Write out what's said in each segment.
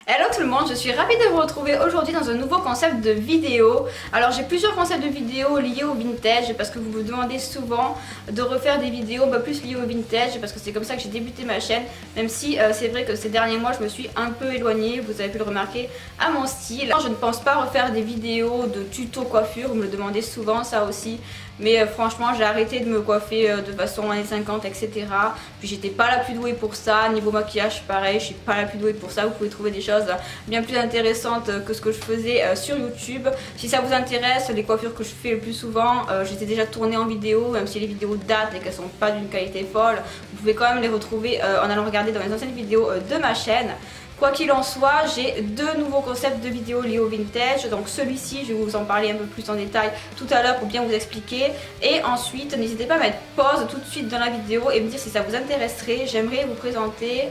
Hello tout le monde, je suis ravie de vous retrouver aujourd'hui dans un nouveau concept de vidéo. Alors j'ai plusieurs concepts de vidéos liés au vintage parce que vous me demandez souvent de refaire des vidéos plus liées au vintage parce que c'est comme ça que j'ai débuté ma chaîne. Même si c'est vrai que ces derniers mois je me suis un peu éloignée, vous avez pu le remarquer, à mon style. Je ne pense pas refaire des vidéos de tuto coiffure, vous me le demandez souvent ça aussi. Mais franchement j'ai arrêté de me coiffer de façon années 50 etc. Puis j'étais pas la plus douée pour ça, niveau maquillage pareil, je suis pas la plus douée pour ça. Vous pouvez trouver des choses bien plus intéressantes que ce que je faisais sur YouTube. Si ça vous intéresse, les coiffures que je fais le plus souvent, j'étais déjà tournée en vidéo, même si les vidéos datent et qu'elles sont pas d'une qualité folle, vous pouvez quand même les retrouver en allant regarder dans les anciennes vidéos de ma chaîne. Quoi qu'il en soit, j'ai deux nouveaux concepts de vidéos liés au vintage. Donc celui-ci, je vais vous en parler un peu plus en détail tout à l'heure pour bien vous expliquer. Et ensuite, n'hésitez pas à mettre pause tout de suite dans la vidéo et me dire si ça vous intéresserait. J'aimerais vous présenter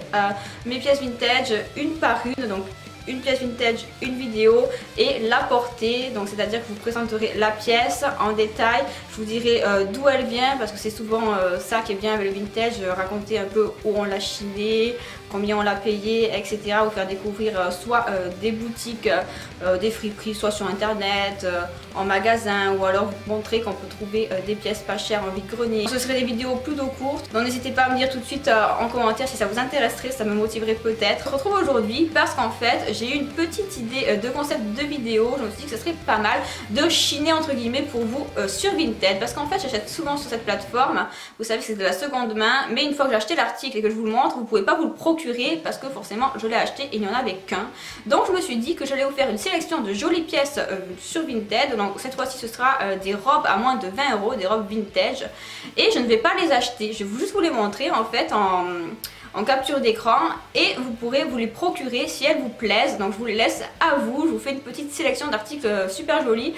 mes pièces vintage une par une. Donc une pièce vintage, une vidéo et la portée, donc c'est à dire que je vous présenterai la pièce en détail, je vous dirai d'où elle vient parce que c'est souvent ça qui est bien avec le vintage, raconter un peu où on l'a chiné, combien on l'a payé, etc. Vous faire découvrir soit des boutiques, des friperies, soit sur internet, en magasin, ou alors vous montrer qu'on peut trouver des pièces pas chères en vide-grenier. Ce seraient des vidéos plutôt courtes, donc n'hésitez pas à me dire tout de suite en commentaire si ça vous intéresserait, ça me motiverait peut-être. Je vous retrouve aujourd'hui parce qu'en fait j'ai eu une petite idée de concept de vidéo. Je me suis dit que ce serait pas mal de chiner entre guillemets pour vous sur Vinted, parce qu'en fait j'achète souvent sur cette plateforme, vous savez que c'est de la seconde main, mais une fois que j'ai acheté l'article et que je vous le montre, vous pouvez pas vous le procurer parce que forcément je l'ai acheté et il n'y en avait qu'un. Donc je me suis dit que j'allais vous faire une sélection de jolies pièces sur Vinted. Donc cette fois-ci ce sera des robes à moins de 20 €, des robes vintage, et je ne vais pas les acheter, je vais juste vous les montrer en fait en capture d'écran et vous pourrez vous les procurer si elles vous plaisent. Donc je vous les laisse à vous, je vous fais une petite sélection d'articles super jolis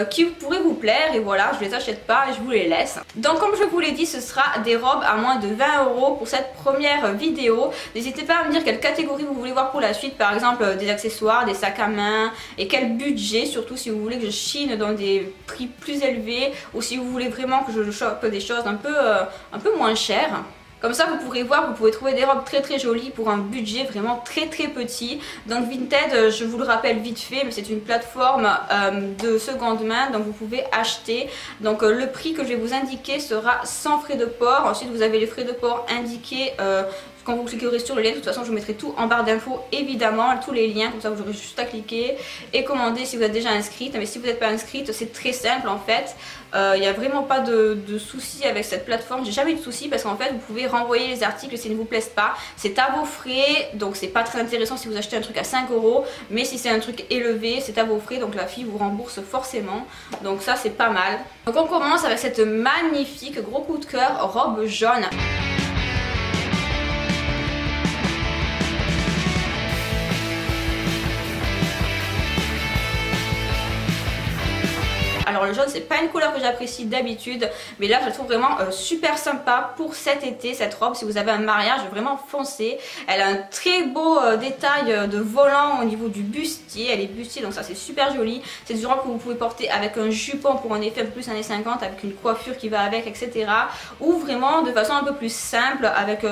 qui pourraient vous plaire, et voilà, je les achète pas et je vous les laisse. Donc comme je vous l'ai dit, ce sera des robes à moins de 20 € pour cette première vidéo. N'hésitez pas à me dire quelle catégorie vous voulez voir pour la suite, par exemple des accessoires, des sacs à main, et quel budget, surtout si vous voulez que je chine dans des prix plus élevés ou si vous voulez vraiment que je chope des choses un peu moins chères. Comme ça vous pourrez voir, vous pouvez trouver des robes très jolies pour un budget vraiment très petit. Donc Vinted, je vous le rappelle vite fait, mais c'est une plateforme de seconde main, donc vous pouvez acheter. Donc le prix que je vais vous indiquer sera sans frais de port. Ensuite vous avez les frais de port indiqués quand vous cliquerez sur le lien. De toute façon je vous mettrai tout en barre d'infos évidemment, tous les liens, comme ça vous aurez juste à cliquer et commander si vous êtes déjà inscrite. Mais si vous n'êtes pas inscrite, c'est très simple en fait. Il n'y a vraiment pas de soucis avec cette plateforme, j'ai jamais eu de soucis parce qu'en fait vous pouvez renvoyer les articles s'ils ne vous plaisent pas, c'est à vos frais, donc c'est pas très intéressant si vous achetez un truc à 5 €, mais si c'est un truc élevé c'est à vos frais, donc la fille vous rembourse forcément, donc ça c'est pas mal. Donc on commence avec cette magnifique, gros coup de cœur, robe jaune. Alors le jaune c'est pas une couleur que j'apprécie d'habitude, mais là je la trouve vraiment super sympa pour cet été, cette robe. Si vous avez un mariage, vraiment foncé. Elle a un très beau détail de volant au niveau du bustier, elle est bustier donc ça c'est super joli. C'est une robe que vous pouvez porter avec un jupon pour un effet un peu plus années 50, avec une coiffure qui va avec, etc. Ou vraiment de façon un peu plus simple avec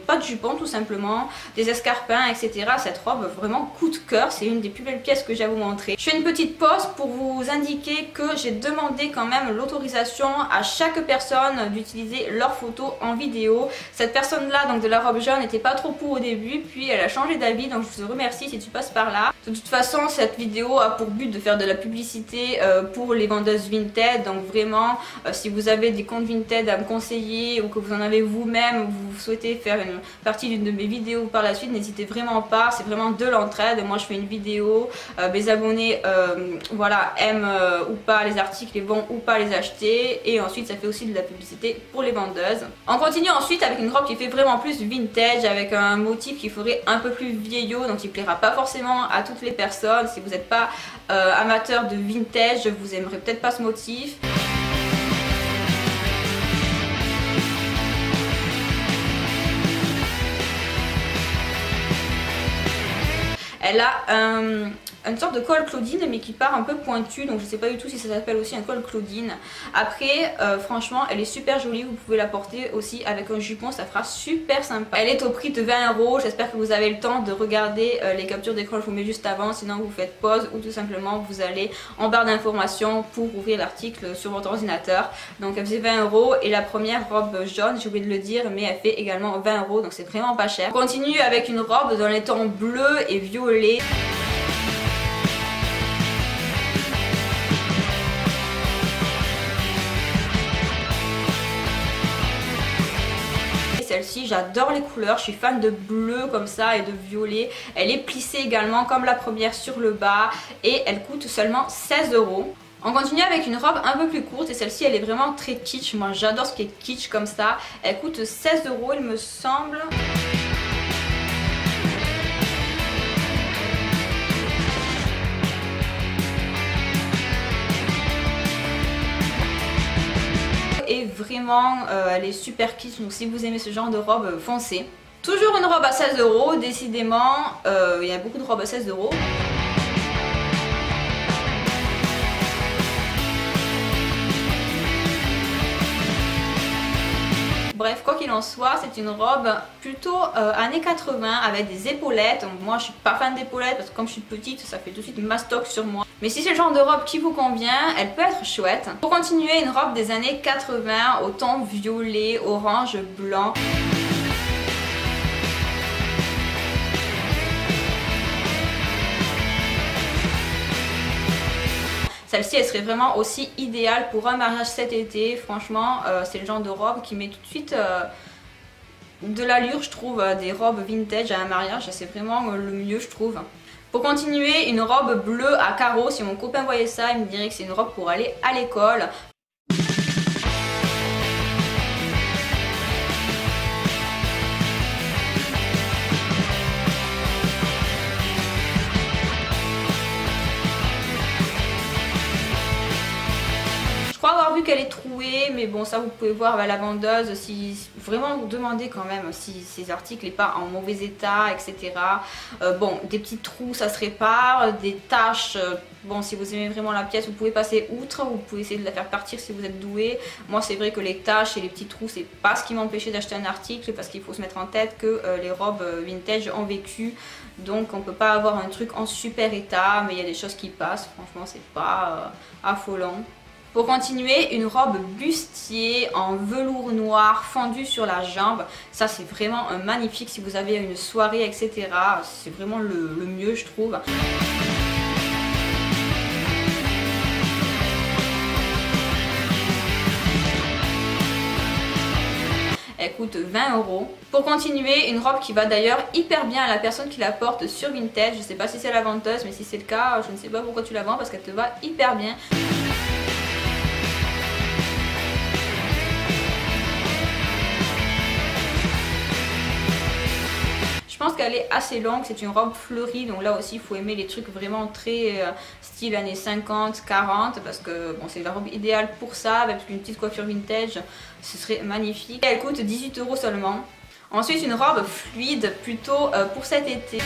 pas de jupon tout simplement, des escarpins, etc. Cette robe vraiment coup de cœur, c'est une des plus belles pièces que j'ai à vous montrer. Je fais une petite pause pour vous indiquer que j'ai demandé quand même l'autorisation à chaque personne d'utiliser leurs photos en vidéo. Cette personne là, donc de la robe jaune, n'était pas trop pour au début, puis elle a changé d'avis, donc je vous remercie si tu passes par là. De toute façon cette vidéo a pour but de faire de la publicité pour les vendeuses Vinted, donc vraiment si vous avez des comptes Vinted à me conseiller ou que vous en avez vous-même, ou vous souhaitez faire une partie d'une de mes vidéos par la suite, n'hésitez vraiment pas, c'est vraiment de l'entraide. Moi je fais une vidéo, mes abonnés voilà, aiment ou pas les articles est bon ou pas les acheter, et ensuite ça fait aussi de la publicité pour les vendeuses. On continue ensuite avec une robe qui fait vraiment plus vintage, avec un motif qui ferait un peu plus vieillot, donc qui plaira pas forcément à toutes les personnes. Si vous n'êtes pas amateur de vintage, vous aimerez peut-être pas ce motif. Elle a une sorte de col Claudine mais qui part un peu pointu, donc je sais pas du tout si ça s'appelle aussi un col Claudine. Après franchement elle est super jolie, vous pouvez la porter aussi avec un jupon, ça fera super sympa. Elle est au prix de 20 €, j'espère que vous avez le temps de regarder les captures d'écran, je vous mets juste avant, sinon vous faites pause ou tout simplement vous allez en barre d'informations pour ouvrir l'article sur votre ordinateur. Donc elle faisait 20 € et la première robe jaune, j'ai oublié de le dire, mais elle fait également 20 €, donc c'est vraiment pas cher. On continue avec une robe dans les tons bleu et violet. Celle-ci, j'adore les couleurs, je suis fan de bleu comme ça et de violet. Elle est plissée également comme la première sur le bas et elle coûte seulement 16 €. On continue avec une robe un peu plus courte et celle-ci elle est vraiment très kitsch, moi j'adore ce qui est kitsch comme ça. Elle coûte 16 € il me semble. Et vraiment elle est super kitsch, donc si vous aimez ce genre de robe foncez. Toujours une robe à 16 €, décidément il y a beaucoup de robes à 16 €. Bref, quoi qu'il en soit, c'est une robe plutôt années 80 avec des épaulettes. Donc moi je suis pas fan d'épaulettes parce que comme je suis petite ça fait tout de suite mastoc sur moi. Mais si c'est le genre de robe qui vous convient, elle peut être chouette. Pour continuer, une robe des années 80 au ton violet, orange, blanc. Celle-ci elle serait vraiment aussi idéale pour un mariage cet été. Franchement c'est le genre de robe qui met tout de suite de l'allure, je trouve, des robes vintage à un mariage. C'est vraiment le mieux je trouve. Pour continuer, une robe bleue à carreaux. Si mon copain voyait ça il me dirait que c'est une robe pour aller à l'école. Je crois avoir vu qu'elle est trouée, mais bon ça vous pouvez voir à la vendeuse, si vraiment vous demandez quand même si ces articles n'est pas en mauvais état, etc. Bon, des petits trous ça se répare, des taches, bon si vous aimez vraiment la pièce vous pouvez passer outre, vous pouvez essayer de la faire partir si vous êtes doué. Moi c'est vrai que les taches et les petits trous c'est pas ce qui m'empêchait d'acheter un article, parce qu'il faut se mettre en tête que les robes vintage ont vécu, donc on peut pas avoir un truc en super état, mais il y a des choses qui passent, franchement c'est pas affolant. Pour continuer, une robe bustier en velours noir fendu sur la jambe. Ça c'est vraiment magnifique si vous avez une soirée, etc. C'est vraiment le mieux je trouve. Elle coûte 20 €. Pour continuer, une robe qui va d'ailleurs hyper bien à la personne qui la porte sur Vinted. Je ne sais pas si c'est la vendeuse, mais si c'est le cas, je ne sais pas pourquoi tu la vends parce qu'elle te va hyper bien. Je pense qu'elle est assez longue, c'est une robe fleurie, donc là aussi il faut aimer les trucs vraiment très style années 50, 40, parce que bon, c'est la robe idéale pour ça, avec une petite coiffure vintage, ce serait magnifique. Et elle coûte 18 € seulement. Ensuite une robe fluide, plutôt pour cet été.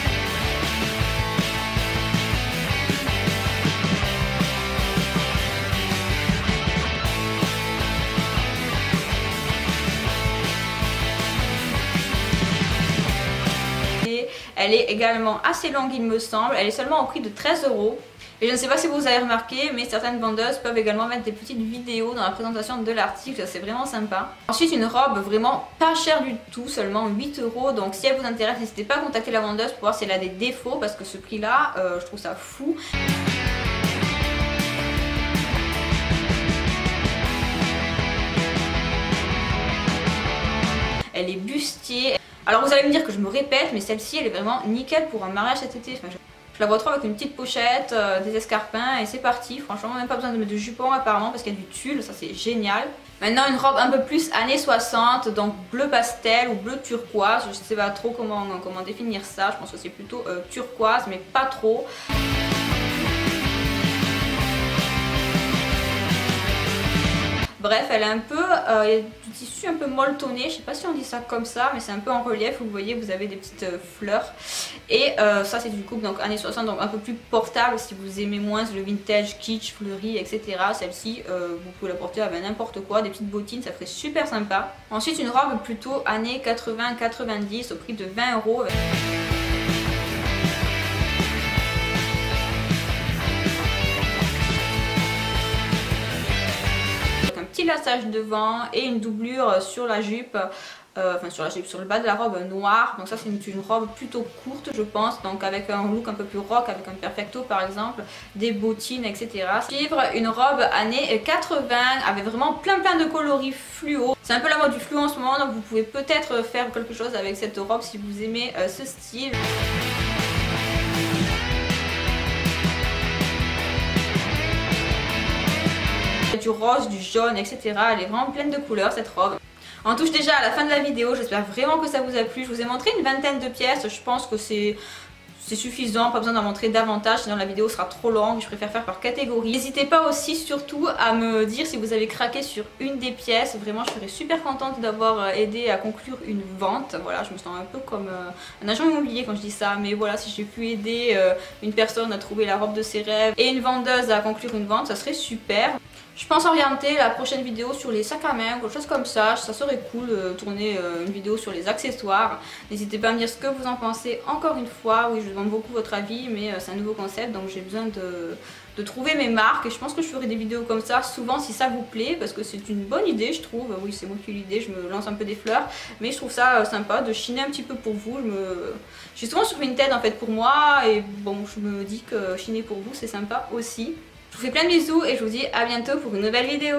Elle est également assez longue il me semble, elle est seulement au prix de 13 €. Et je ne sais pas si vous avez remarqué, mais certaines vendeuses peuvent également mettre des petites vidéos dans la présentation de l'article, c'est vraiment sympa. Ensuite une robe vraiment pas chère du tout, seulement 8 €, donc si elle vous intéresse n'hésitez pas à contacter la vendeuse pour voir si elle a des défauts, parce que ce prix là, je trouve ça fou. Elle est bustier. Alors vous allez me dire que je me répète, mais celle-ci elle est vraiment nickel pour un mariage cet été. Enfin, je la vois trop avec une petite pochette, des escarpins et c'est parti. Franchement même pas besoin de mettre de jupon apparemment parce qu'il y a du tulle, ça c'est génial. Maintenant une robe un peu plus années 60, donc bleu pastel ou bleu turquoise. Je ne sais pas trop comment définir ça, je pense que c'est plutôt turquoise mais pas trop. Bref, elle est un peu, il y a du tissu un peu molletonné, je sais pas si on dit ça comme ça, mais c'est un peu en relief, vous voyez, vous avez des petites fleurs. Et ça c'est du coup donc années 60, donc un peu plus portable si vous aimez moins le vintage, kitsch, fleuri, etc. Celle-ci, vous pouvez la porter avec n'importe quoi, des petites bottines, ça ferait super sympa. Ensuite une robe plutôt années 80-90 au prix de 20 €. Petit lassage devant et une doublure sur la jupe, sur le bas de la robe noire. Donc ça c'est une robe plutôt courte je pense, donc avec un look un peu plus rock, avec un perfecto par exemple, des bottines, etc. Suivre une robe années 80 avec vraiment plein de coloris fluo. C'est un peu la mode du fluo en ce moment, donc vous pouvez peut-être faire quelque chose avec cette robe si vous aimez ce style. Du rose, du jaune, etc. Elle est vraiment pleine de couleurs cette robe. On touche déjà à la fin de la vidéo, j'espère vraiment que ça vous a plu. Je vous ai montré une vingtaine de pièces, je pense que c'est suffisant, pas besoin d'en montrer davantage, sinon la vidéo sera trop longue, je préfère faire par catégorie. N'hésitez pas aussi surtout à me dire si vous avez craqué sur une des pièces, vraiment je serais super contente d'avoir aidé à conclure une vente. Voilà, je me sens un peu comme un agent immobilier quand je dis ça, mais voilà, si j'ai pu aider une personne à trouver la robe de ses rêves et une vendeuse à conclure une vente, ça serait super. Je pense orienter la prochaine vidéo sur les sacs à main, quelque chose comme ça serait cool de tourner une vidéo sur les accessoires. N'hésitez pas à me dire ce que vous en pensez encore une fois. Oui, je demande beaucoup votre avis, mais c'est un nouveau concept, donc j'ai besoin de trouver mes marques. Et je pense que je ferai des vidéos comme ça souvent si ça vous plaît, parce que c'est une bonne idée je trouve. Oui, c'est moi qui ai l'idée, je me lance un peu des fleurs, mais je trouve ça sympa de chiner un petit peu pour vous. Je suis souvent sur Vinted en fait pour moi, et bon, je me dis que chiner pour vous c'est sympa aussi. Je vous fais plein de bisous et je vous dis à bientôt pour une nouvelle vidéo.